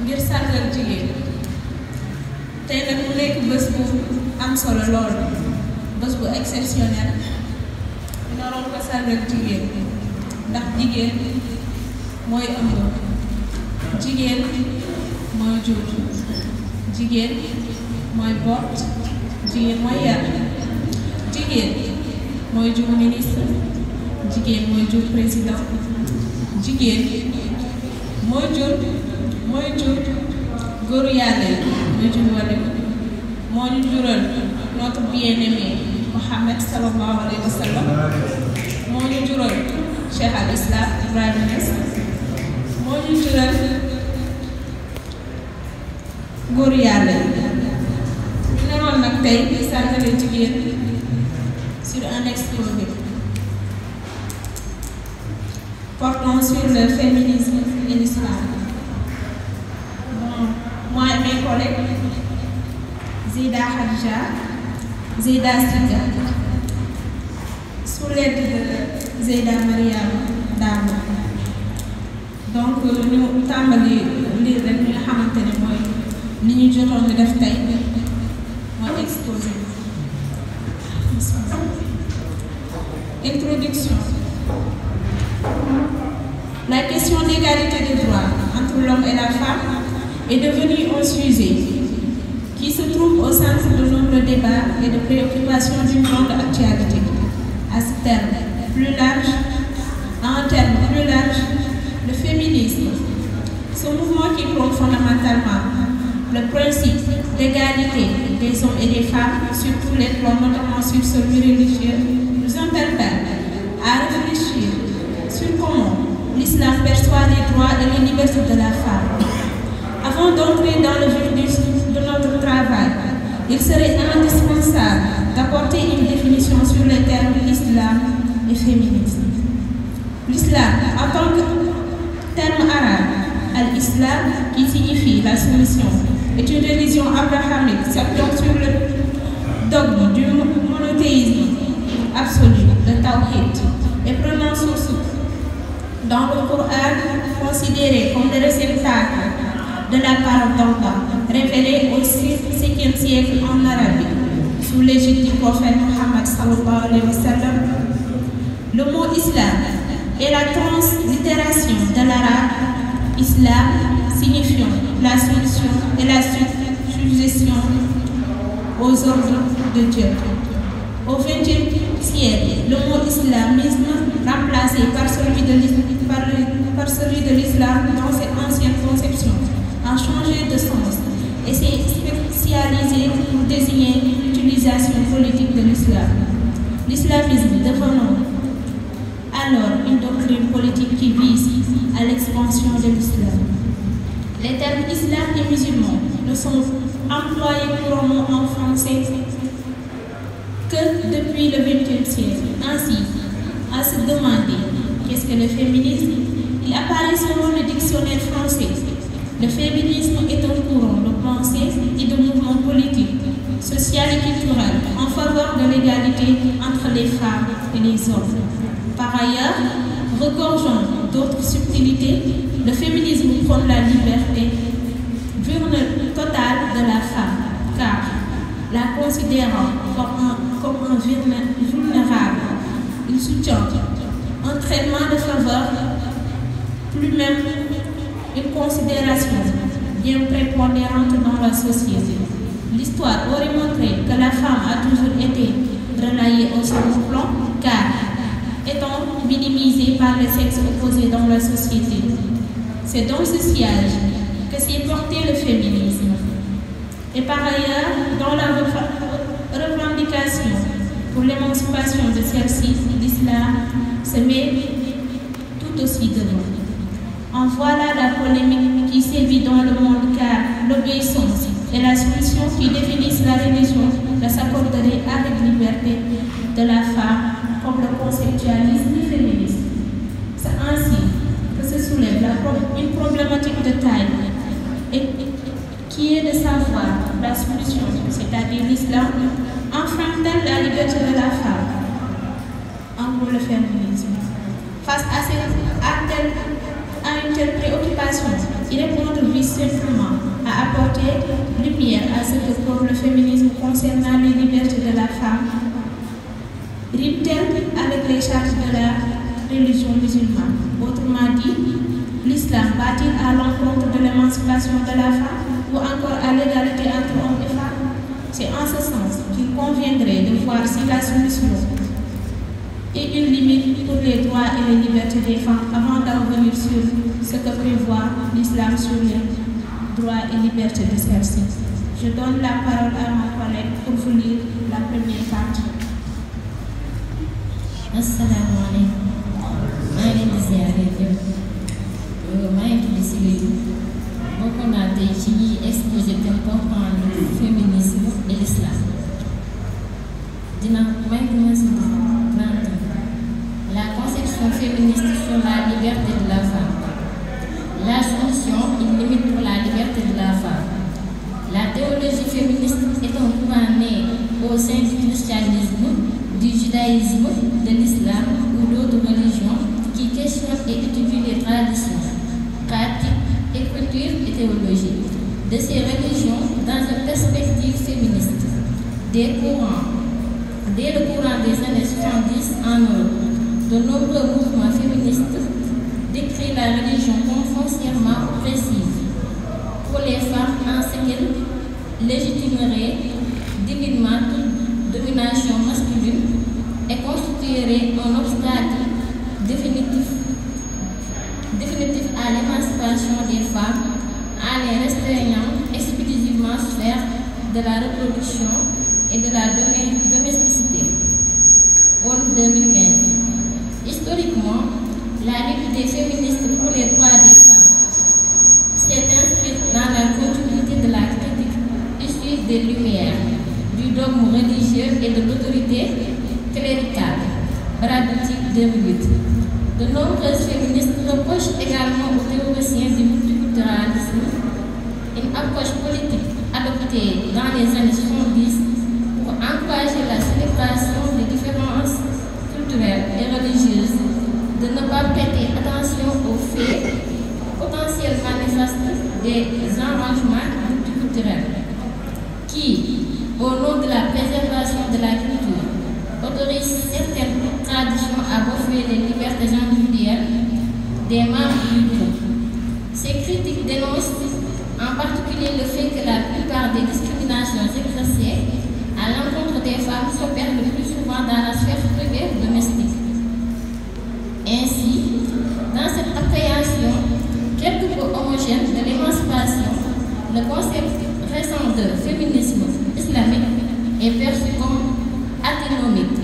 ngir sargal jigéen tey nag mu nekk bés bu am solo lool bés bu exceptionnel ñu naroon ko sargal jigéen ndax jigéen mooy ëmb jigéen mooy jur jigéen mooy boot jigéen mooy yar jigéen mooy jur ministre jigéen mooy jur président jigéen mooy jur góoru yàlla yi mooy jur wali moo ñu jural notre bien-aimé Mohamed sallallahu alayhi wa sallam moo ñu jural Cheikh al Islam Ibrahima Niass moo ñu jural góoru yàlla yi ñu naroon nag tey sargale jigéen sur un exposé portant sur le féminisme et l'islam. Moi et mes collègues, Zeyda Khadija, Zeyda Sida, sous l'aide de Zeyda Mariam Dama. Donc ñu tàmbali lire rek ñu nga xamante ne mooy li ñu jotoon di def tey mooy exposé. Introduction. La question d'égalité des droits entre l'homme et la femme est devenue un sujet qui se trouve au centre de nombreux débats et de préoccupations d'une grande actualité. À ce terme plus large, le féminisme, ce mouvement qui prône fondamentalement le principe d'égalité des hommes et des femmes sur tous les plans, notamment sur celui religieux, nous interpelle à réfléchir sur comment l'islam perçoit les droits et les libertés de la femme. Avant d'entrer dans le vif de notre travail, il serait indispensable d'apporter une définition sur les termes islam et féminisme. L'islam, en tant que terme arabe, al-Islam, qui signifie la soumission, est une religion abrahamique s'appuyant sur le dogme du monothéisme absolu, le tawhid, et prenant source dans le Coran, considéré comme le réceptacle de la parole d'Allah, révélée au 5e siècle en Arabie, sous l'égide du prophète Mohammed sallallahu alayhi wa sallam. Le mot islam est la translittération de l'arabe islam, signifiant la soumission et la suggestion aux ordres de Dieu. Au XXe siècle, le mot islamisme, remplacé par celui de l'islam dans cette ancienne conception, a changé de sens et s'est spécialisé pour désigner l'utilisation politique de l'islam. L'islamisme devenant alors une doctrine politique qui vise à l'expansion de l'islam. Les termes islam et musulman ne sont employés couramment en français que depuis le XXe siècle. Ainsi, demander qu'est-ce que le féminisme? Il apparaît selon le dictionnaire français. Le féminisme est un courant de pensée et de mouvement politique, social et culturel en faveur de l'égalité entre les femmes et les hommes. Par ailleurs, regorgeant d'autres subtilités, le féminisme prône la liberté totale de la femme, car la considérant comme un vulnérable, il soutient un traitement de faveur, plus même une considération bien prépondérante dans la société. L'histoire aurait montré que la femme a toujours été relayée au second plan, car étant minimisée par les sexes opposés dans la société. C'est dans ce siège que s'est porté le féminisme. Et par ailleurs, dans la revendication pour l'émancipation de celle-ci, l'islam se met tout aussi devant. En voilà la polémique qui sévit dans le monde, car l'obéissance et la solution qui définissent la religion ne s'accorderaient avec liberté de la femme comme le conceptualisme féministe. C'est ainsi que se soulève une problématique de taille et qui est de savoir la solution, c'est-à-dire l'islam, enfreint-elle la liberté de la femme, en gros le féminisme. Face à une telle préoccupation, il répondre vise simplement à apporter lumière à ce que prouve le féminisme concernant les libertés de la femme. Rime-t-elle avec les chartes de la religion musulmane? Autrement dit, l'islam va-t-il à l'encontre de l'émancipation de la femme ou encore à l'égalité entre hommes et femmes? C'est en ce sens qu'il conviendrait de voir si la solution est une limite pour les droits et les libertés des femmes avant d'en venir sur ce que prévoit l'islam sur les droits et libertés de celles-ci. Je donne la parole à ma collègue pour vous lire la première partie. Assalamu alaikum. maa ngi leen di ziare ñëpp maa ngi tudd Sibédou bokk naa tey ci ñi exposé thème comprendre le féminisme et l'islam. May commencer la conception féministe sur la liberté de la femme. La solution, une limite pour la liberté de la femme. La théologie féministe est un courant né au sein du christianisme, du judaïsme, de l'islam ou d'autres religions qui questionnent et étudient les traditions, pratiques, écriture et théologie de ces religions dans une perspective féministe. Dès le courant des années 70 en Europe, de nombreux mouvements féministes décrivent la religion comme foncièrement oppressive pour les femmes en ce qu'elle légitimerait divinement toute domination masculine et constituerait un obstacle définitif à l'émancipation des femmes en les restreignant exclusivement sphère de la reproduction et de la domesticité. En 2015. Historiquement, la lutte des féministes pour les droits des femmes s'est inscrite dans la continuité de la critique issue des Lumières, du dogme religieux et de l'autorité cléricale. Bradouti 2008. De nombreuses féministes reprochent également aux théoriciens du multiculturalisme une approche politique adoptée dans les années 70 pour encourager la célébration des différences culturelles et religieuses, de ne pas prêter attention aux faits potentiels manifestes des arrangements multiculturels qui, au nom de la préservation de la culture, autorisent certaines traditions à bafouer les libertés individuelles des membres du groupe. Ces critiques dénoncent en particulier le fait que la plupart des discriminations exercées à l'encontre des femmes s'opèrent le plus souvent dans la sphère privée domestique. Ainsi, dans cette appréhension quelque peu homogène de l'émancipation, le concept récent de féminisme islamique est perçu comme antinomique,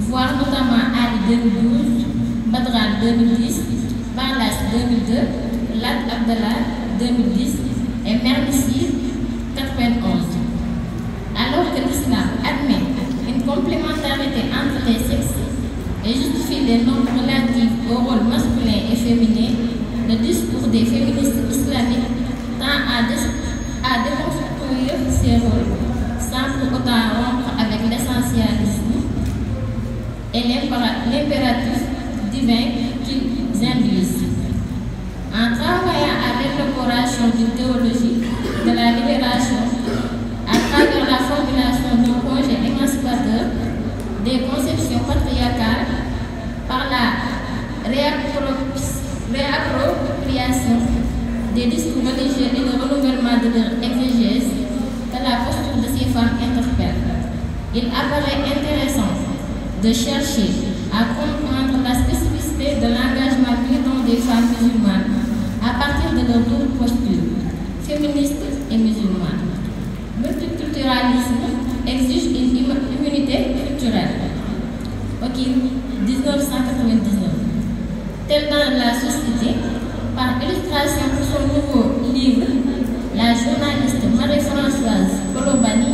voire notamment Ali 2012, Badran 2010, Barlas 2002, Lat Abdallah 2010 et Mernissi 91. Alors que l'islam admet une complémentarité entre les sexes et et justifie les normes relatives au rôle masculin et féminin, le discours des féministes islamiques tend à déconstruire ces rôles sans pour autant rompre avec l'essentialisme et l'impératif divin qu'ils induisent. En travaillant à l'élaboration d'une théologie de la libération à travers la formulation d'un projet émancipateur des conceptions patriarcales par la réappropriation des discours religieux et le renouvellement de leur exégèse, que la posture de ces femmes interpelle. Il apparaît intéressant de chercher à comprendre la spécificité de l'engagement militant des femmes musulmanes à partir de leur double posture, féministe et musulmane. Le multiculturalisme exige une immunité culturelle. Ok, 1999. Tel dans la société, par illustration pour son nouveau livre, la journaliste Marie-Françoise Colobani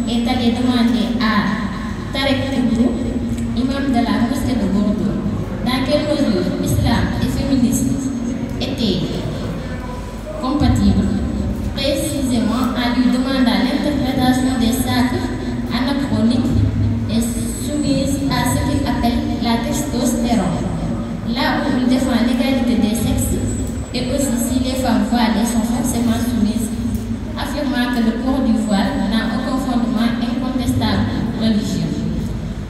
est allée demander à Tarek Toubou, imam de la mosquée de Bordeaux, dans quelle mesure l'islam et le féminisme étaient compatibles, précisément en lui demandant l'interprétation des sacres anachroniques et soumises à ce qu'il appelle la testostérone, là où il défend l'égalité des sexes et aussi si les femmes voilées sont forcément soumises, affirmant que le port du voile n'a aucun fondement incontestable religieux.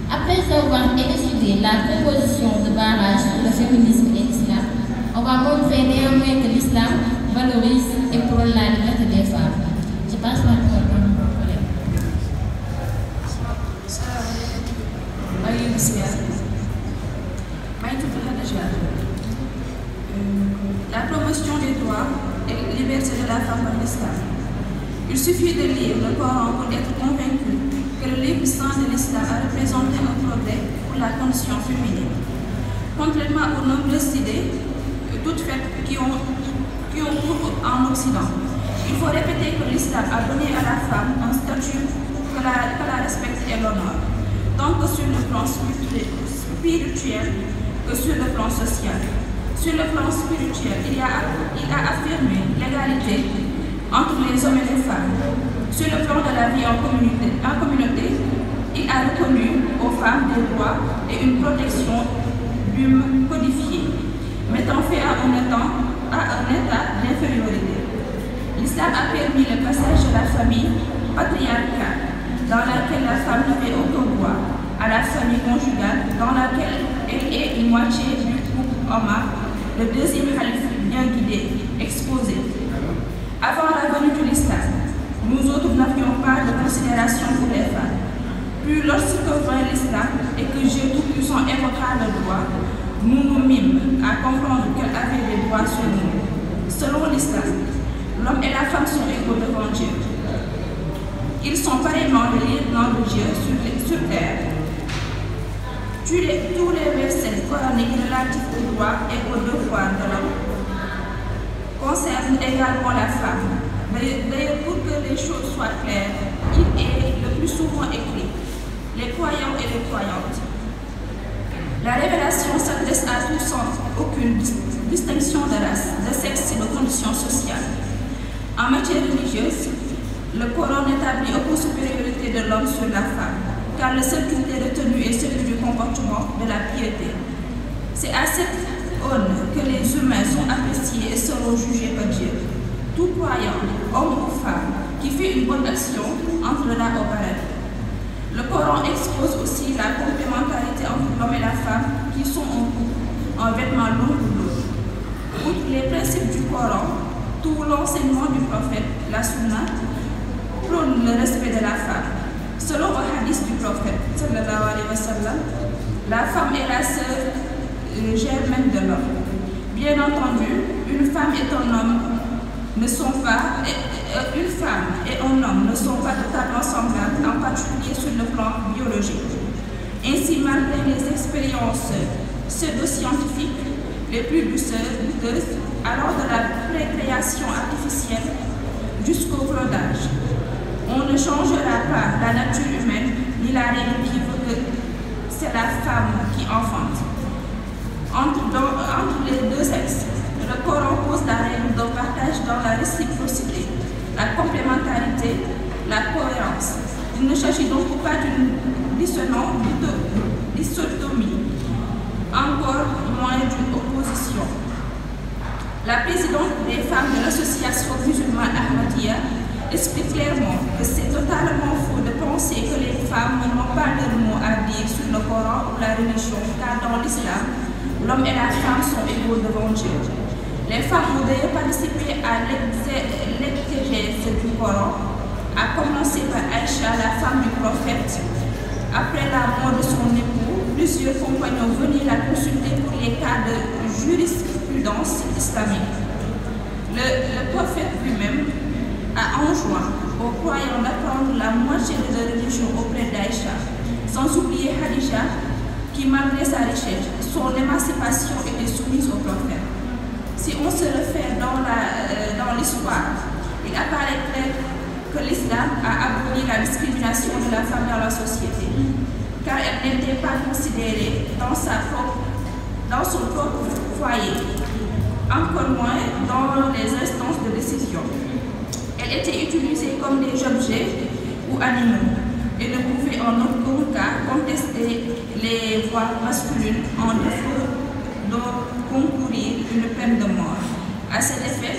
Après avoir élucidé la proposition de barrage sur le féminisme et l'islam, on va montrer néanmoins que l'islam valorise et prône la liberté des femmes. Je passe par mon collègue. La promotion des droits et libertés de la femme par l'islam. Il suffit de lire le Coran pour être convaincu que le livre saint de l'islam a représenté un progrès pour la condition féminine. Contrairement aux nombreuses idées, toutes faites qui ont cours en Occident, il faut répéter que l'islam a donné à la femme un statut que la respecte et l'honneur, tant que sur le plan spirituel que sur le plan social. Sur le plan spirituel, il a affirmé l'égalité entre les hommes et les femmes. Sur le plan de la vie en communauté, il a reconnu aux femmes des droits et une protection codifiée, mettant fin à un état d'infériorité. L'islam a permis le passage de la famille patriarcale, dans laquelle la femme n'avait aucun droit, à la famille conjugale, dans laquelle elle est une moitié du couple Omar, le deuxième calife bien guidé, exposé. Avant la venue de l'islam, nous autres n'avions pas de considération pour les femmes. Puis lorsque vint l'islam et que Dieu Tout-Puissant évoqua le droit, nous nous mîmes à comprendre qu'elle avait des droits sur nous. Selon l'islam, l'homme et la femme sont égaux devant Dieu. Ils sont pareillement les lieutenants de Dieu sur terre. Tous les versets coraniques relatifs aux droits et aux devoirs de l'homme concernent également la femme. D'ailleurs, pour que les choses soient claires, il est le plus souvent écrit les croyants et les croyantes. La révélation s'adresse à tous sans aucune distinction de race, de sexe et de condition sociale. En matière religieuse, le Coran n'établit aucune supériorité de l'homme sur la femme, car le seul critère retenu est celui du comportement, de la piété. C'est à cette aune que les humains sont appréciés et seront jugés par Dieu. Tout croyant, homme ou femme, qui fait une bonne action, entrera au paradis. Le Coran expose aussi la complémentarité entre l'homme et la femme qui sont en couple, en vêtements l'un ou l'autre. Outre les principes du Coran, tout l'enseignement du prophète, la sunna, prône le respect de la femme. Selon le hadith du prophète, sallallahu alayhi wa sallam, la femme est la sœur germaine de l'homme. Bien entendu, une femme et un homme ne sont pas totalement semblables, en particulier sur le plan biologique. Ainsi, malgré les expériences pseudo-scientifiques les plus douteuses, allant de la précréation artificielle jusqu'au clonage, on ne changera pas la nature humaine ni la règle qui veut que c'est la femme qui enfante. Entre les deux sexes, le Coran pose la règle d'un partage dans la réciprocité, la complémentarité, la cohérence. Il ne s'agit donc pas d'une dissonance, dichotomie, encore moins d'une opposition. La présidente des femmes de l'association musulmane Ahmadiyya explique clairement que c'est totalement faux de penser que les femmes n'ont pas leur mot à dire sur le Coran ou la religion, car dans l'islam, l'homme et la femme sont égaux devant Dieu. Les femmes ont d'ailleurs participé à l'exégèse du Coran, à commencer par Aïcha, la femme du prophète. Après la mort de son époux, plusieurs compagnons venaient la consulter pour les cas de jurisprudence islamique. Le prophète lui-même a enjoint aux croyants d'apprendre la moitié de la religion auprès d'Aïcha, sans oublier Khadija, qui malgré sa richesse, son émancipation était soumise au prophète. Si on se réfère dans l'histoire, il apparaît clair que l'islam a aboli la discrimination de la femme dans la société, car elle n'était pas considérée dans son propre foyer, encore moins dans les instances de décision. Elle était utilisée comme des objets ou animaux et ne pouvait en aucun cas contester les voix masculines en défaut de concourir une peine de mort. À cet effet,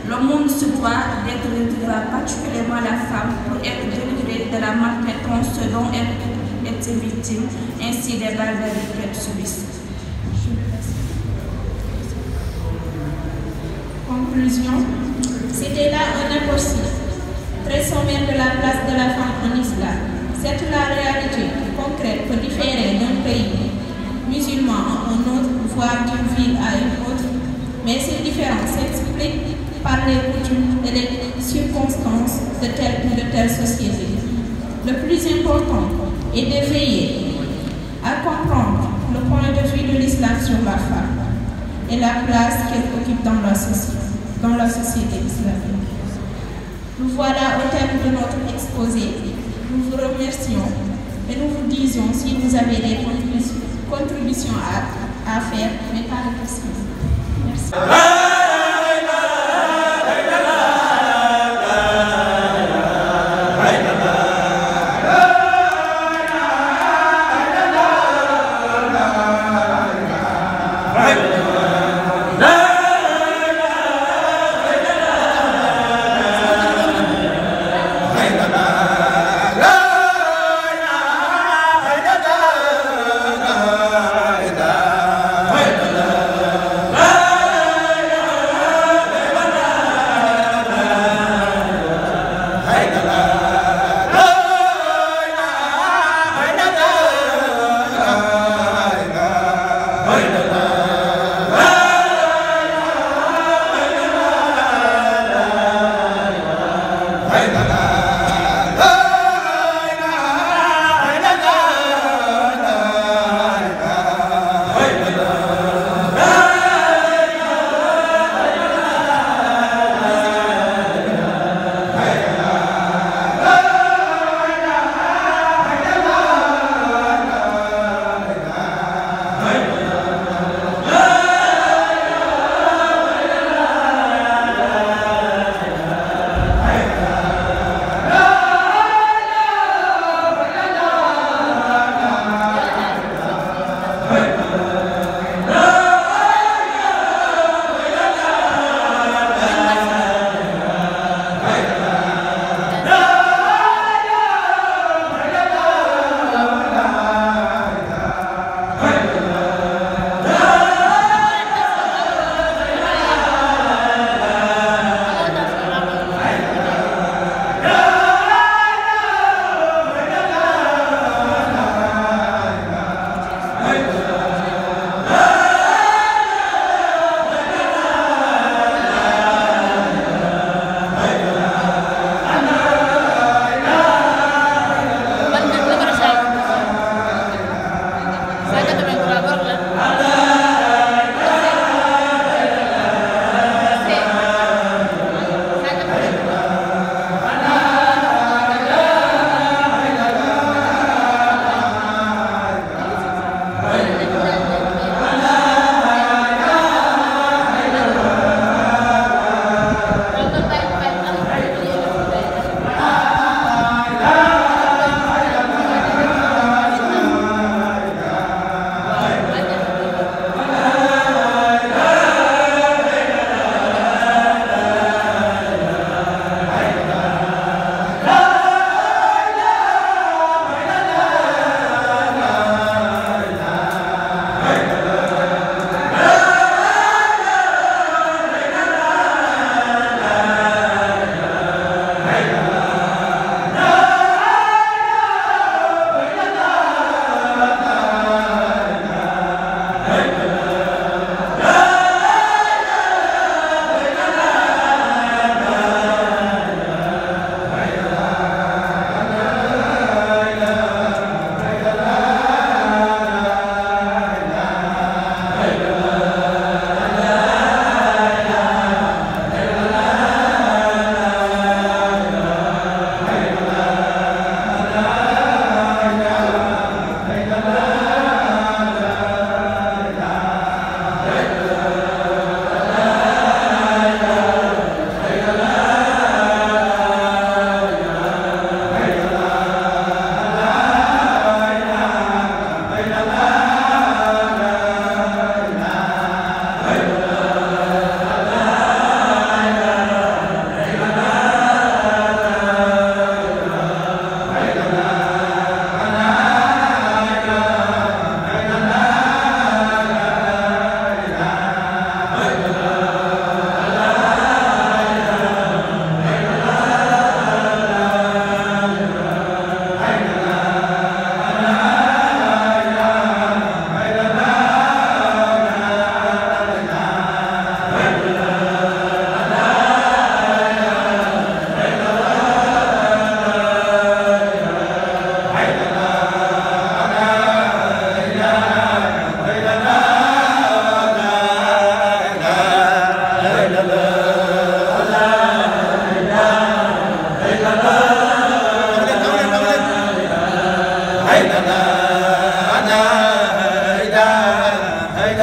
le monde se doit d'être redevable, particulièrement la femme, pour être délivrée de la maltraitance dont elle était victime, ainsi des barbaries qu'elle subissait. Conclusion. C'était là un impossible, très sommaire de la place de la femme en islam. Certes, la réalité concrète peut différer d'un pays musulman à un autre, voire d'une ville à une autre, mais ces différences s'expliquent par les coutumes et les circonstances de telle ou de telle société. Le plus important est de veiller à comprendre le point de vue de l'islam sur la femme et la place qu'elle occupe dans la société islamique. Nous voilà au terme de notre exposé. Nous vous remercions et nous vous disons si vous avez des contributions à faire, mais pas de questions. Merci.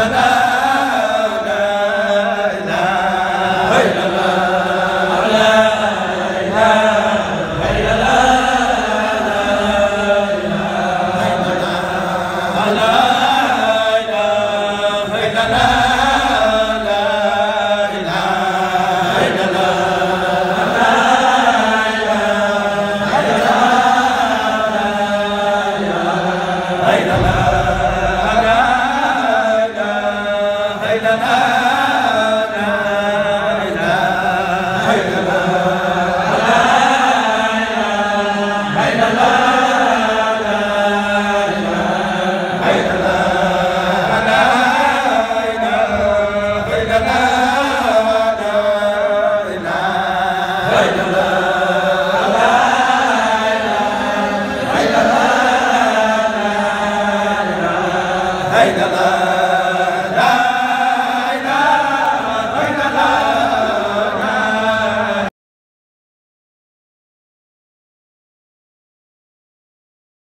la